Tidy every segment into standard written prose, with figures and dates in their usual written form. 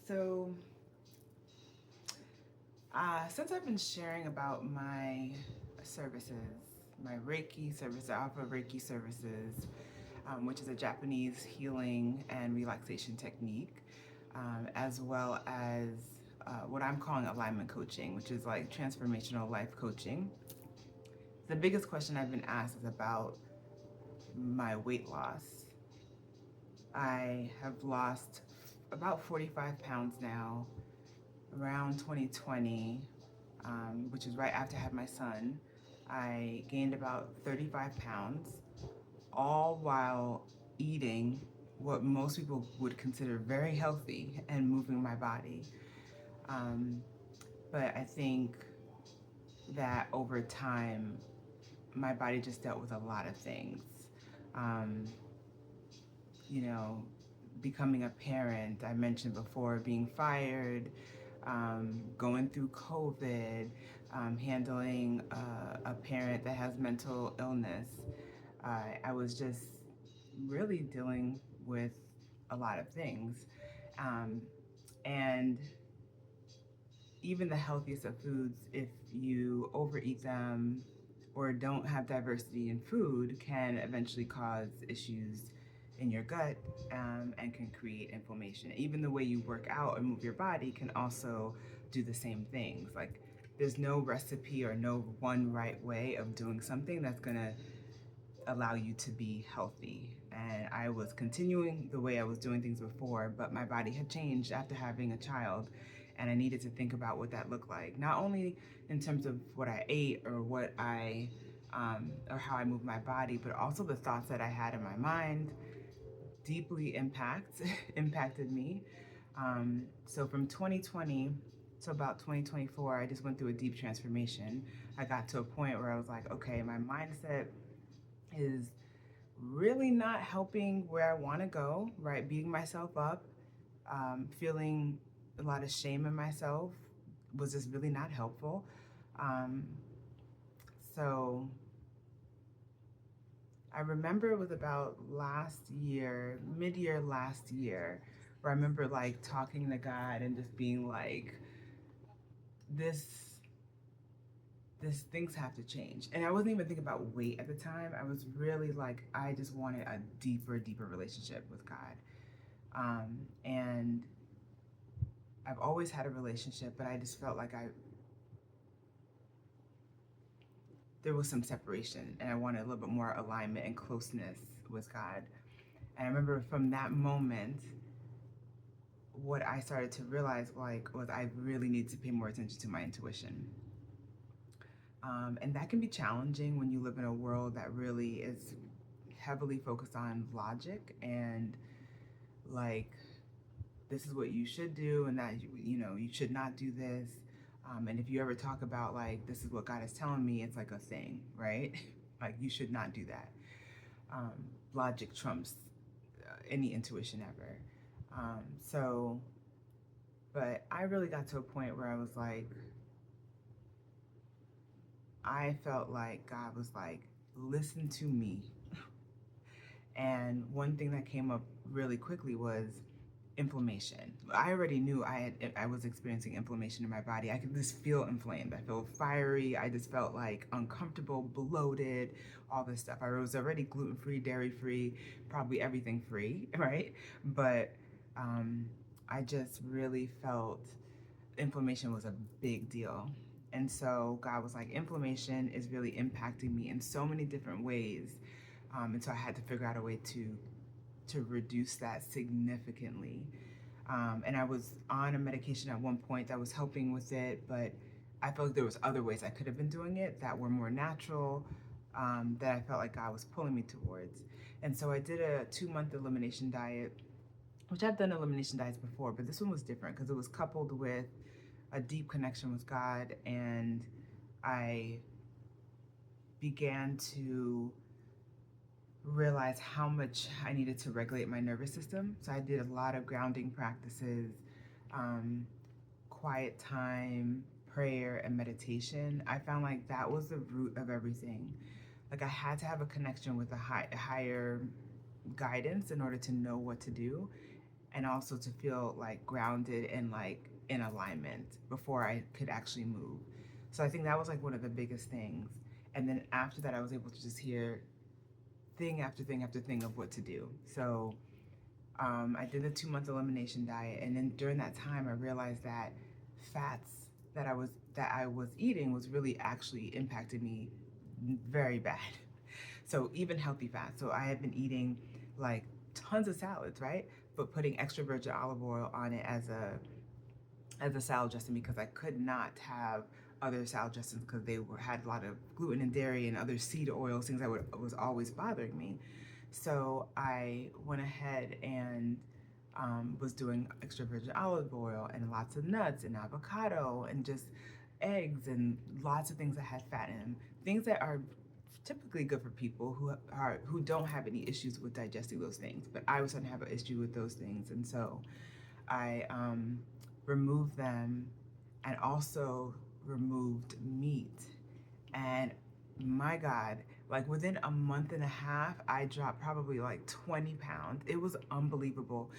So, since I've been sharing about my services, my Reiki service, I offer Reiki services, which is a Japanese healing and relaxation technique, as well as what I'm calling alignment coaching, which is like transformational life coaching. The biggest question I've been asked is about my weight loss. I have lost about 45 pounds now, around 2020, which is right after I had my son. I gained about 35 pounds, all while eating what most people would consider very healthy and moving my body. Um, but I think that over time, my body just dealt with a lot of things. Um, you know, becoming a parent, I mentioned before, being fired, going through COVID, handling a parent that has mental illness. I was just really dealing with a lot of things. Um, and even the healthiest of foods, if you overeat them or don't have diversity in food, can eventually cause issues in your gut, and can create inflammation. Even the way you work out and move your body can also do the same things. Like, there's no recipe or no one right way of doing something that's gonna allow you to be healthy. And I was continuing the way I was doing things before, but my body had changed after having a child. And I needed to think about what that looked like, not only in terms of what I ate or or how I moved my body, but also the thoughts that I had in my mind deeply impacted me. So from 2020 to about 2024, I just went through a deep transformation. I got to a point where I was like, okay, my mindset is really not helping where I want to go, right? Beating myself up, feeling a lot of shame in myself was just really not helpful. Um, so I remember it was about last year, mid year last year, where I remember like talking to God and just being like, this things have to change. And I wasn't even thinking about weight at the time. I was really like, I just wanted a deeper relationship with God. And I've always had a relationship, but I just felt like there was some separation, and I wanted a little bit more alignment and closeness with God. And I remember from that moment, what I started to realize was I really need to pay more attention to my intuition. And that can be challenging when you live in a world that really is heavily focused on logic and like, this is what you should do, and that you should not do this. And if you ever talk about like, this is what God is telling me, it's like a thing, right? Like, you should not do that. um, Logic trumps any intuition ever. So but I really got to a point where I was like, I felt like God was like, listen to me. And one thing that came up really quickly was inflammation. I already knew I was experiencing inflammation in my body. I could just feel inflamed. I felt fiery. I just felt like uncomfortable, bloated, all this stuff. I was already gluten-free, dairy-free, probably everything free, right? But I just really felt inflammation was a big deal. And so God was like, inflammation is really impacting me in so many different ways. And so I had to figure out a way to reduce that significantly. And I was on a medication at one point that was helping with it, but I felt like there was other ways I could have been doing it that were more natural, that I felt like God was pulling me towards. And so I did a 2-month elimination diet, which I've done elimination diets before, but this one was different because it was coupled with a deep connection with God, and I began to realize how much I needed to regulate my nervous system. So I did a lot of grounding practices, um, quiet time, prayer, and meditation. I found like that was the root of everything. Like, I had to have a connection with a higher guidance in order to know what to do. and also to feel like grounded and like in alignment before I could actually move. So I think that was like one of the biggest things. And then after that, I was able to just hear thing after thing after thing of what to do. So I did a 2 month elimination diet, and then during that time, I realized that fats that I was eating was really actually impacting me very bad. So even healthy fats. So I had been eating like tons of salads, right? But putting extra virgin olive oil on it as a salad dressing because I could not have other salad dressings because had a lot of gluten and dairy and other seed oils, things that was always bothering me. So I went ahead and was doing extra virgin olive oil and lots of nuts and avocado and just eggs and lots of things that had fat in them. Things that are typically good for people who don't have any issues with digesting those things. But I was starting to have an issue with those things, and so I removed them and also removed meat. And my God, like within a month and a half, I dropped probably like 20 pounds. It was unbelievable.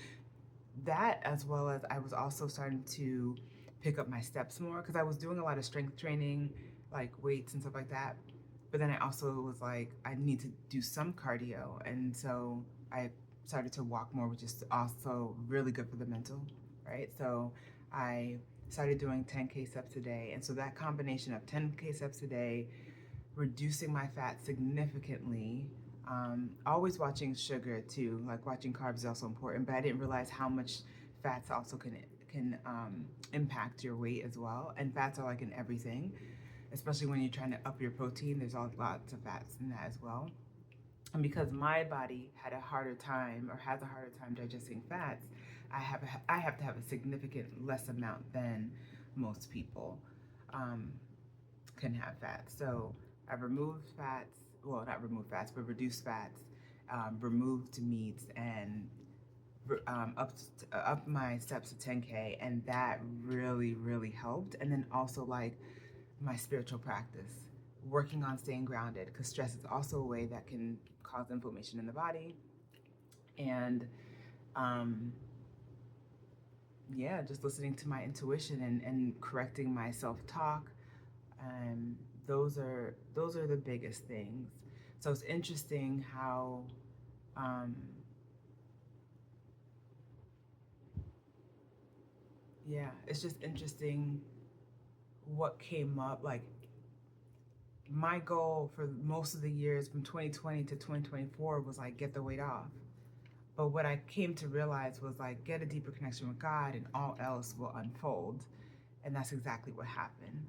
That, as well as I was also starting to pick up my steps more because I was doing a lot of strength training, like weights and stuff like that. But then I also was like, I need to do some cardio. And so I started to walk more, which is also really good for the mental, right? So I started doing 10K steps a day. And so that combination of 10K steps a day, reducing my fat significantly, always watching sugar too, like watching carbs is also important, but I didn't realize how much fats also can impact your weight as well. And fats are like in everything, especially when you're trying to up your protein. There's lots of fats in that as well. And because my body had a harder time or has a harder time digesting fats, I have to have a significant less amount than most people can have fats. So I've removed fats, well, not removed fats, but reduced fats, removed meats, and up my steps to 10K, and that really, really helped. And then also like my spiritual practice, working on staying grounded, because stress is also a way that can cause inflammation in the body. And yeah, just listening to my intuition and correcting my self-talk. Um, those are the biggest things. So it's interesting how um, yeah, it's just interesting what came up. Like my goal for most of the years from 2020 to 2024 was like get the weight off. But what I came to realize was like get a deeper connection with God and all else will unfold. And that's exactly what happened.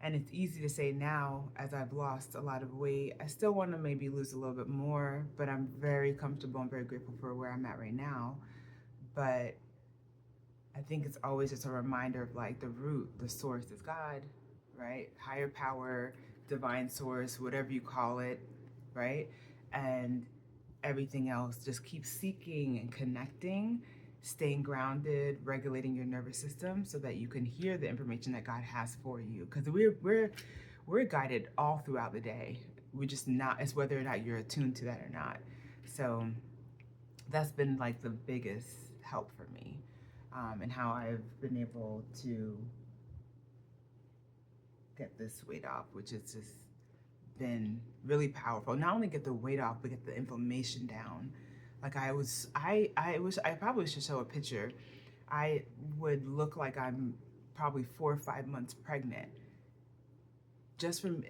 And it's easy to say now, as I've lost a lot of weight, I still want to maybe lose a little bit more, but I'm very comfortable and very grateful for where I'm at right now. But I think it's always just a reminder of like the root, the source is God, right? Higher power, divine source, whatever you call it, right? And everything else, just keep seeking and connecting, staying grounded, regulating your nervous system so that you can hear the information that God has for you. Because we're guided all throughout the day. We're just not, it's whether or not you're attuned to that or not. So that's been like the biggest help for me, and how I've been able to get this weight off, which has just been really powerful. Not only get the weight off, but get the inflammation down. Like I wish I probably should show a picture. I would look like I'm probably 4 or 5 months pregnant just from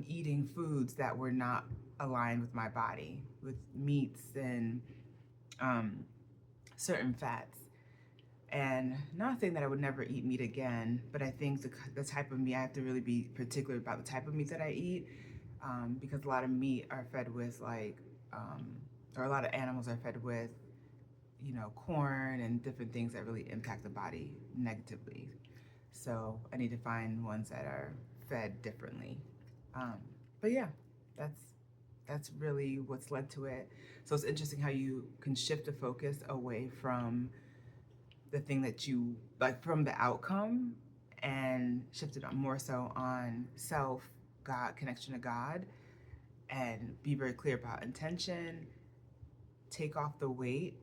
eating foods that were not aligned with my body, with meats and certain fats. And not saying that I would never eat meat again, but I think the type of meat, I have to really be particular about the type of meat that I eat, because a lot of meat are fed with like, or a lot of animals are fed with, corn and different things that really impact the body negatively. So I need to find ones that are fed differently. But yeah, that's really what's led to it. So it's interesting how you can shift the focus away from the thing that you like, from the outcome, and shift it more so on self, God, connection to God, and be very clear about intention, take off the weight,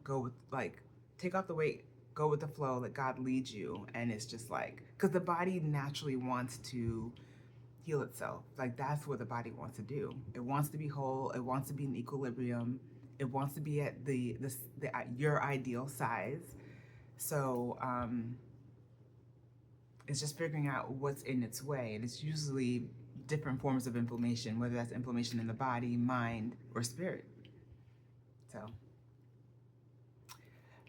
go with, like, take off the weight, go with the flow, let God lead you. And it's just like, because the body naturally wants to heal itself. Like, that's what the body wants to do. It wants to be whole. It wants to be in equilibrium. It wants to be at your ideal size. So it's just figuring out what's in its way. And it's usually different forms of inflammation, whether that's inflammation in the body, mind, or spirit. So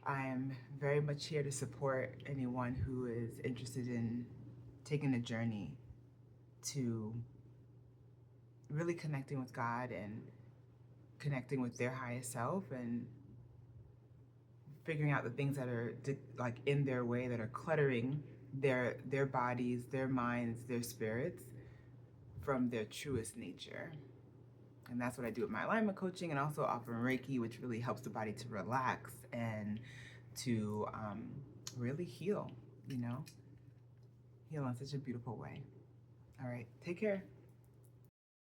I'm very much here to support anyone who is interested in taking a journey to really connecting with God and connecting with their highest self, and figuring out the things that are like in their way, that are cluttering their bodies, their minds, their spirits from their truest nature. And that's what I do with my alignment coaching, and also offer Reiki, which really helps the body to relax and to really heal, heal in such a beautiful way. All right, take care.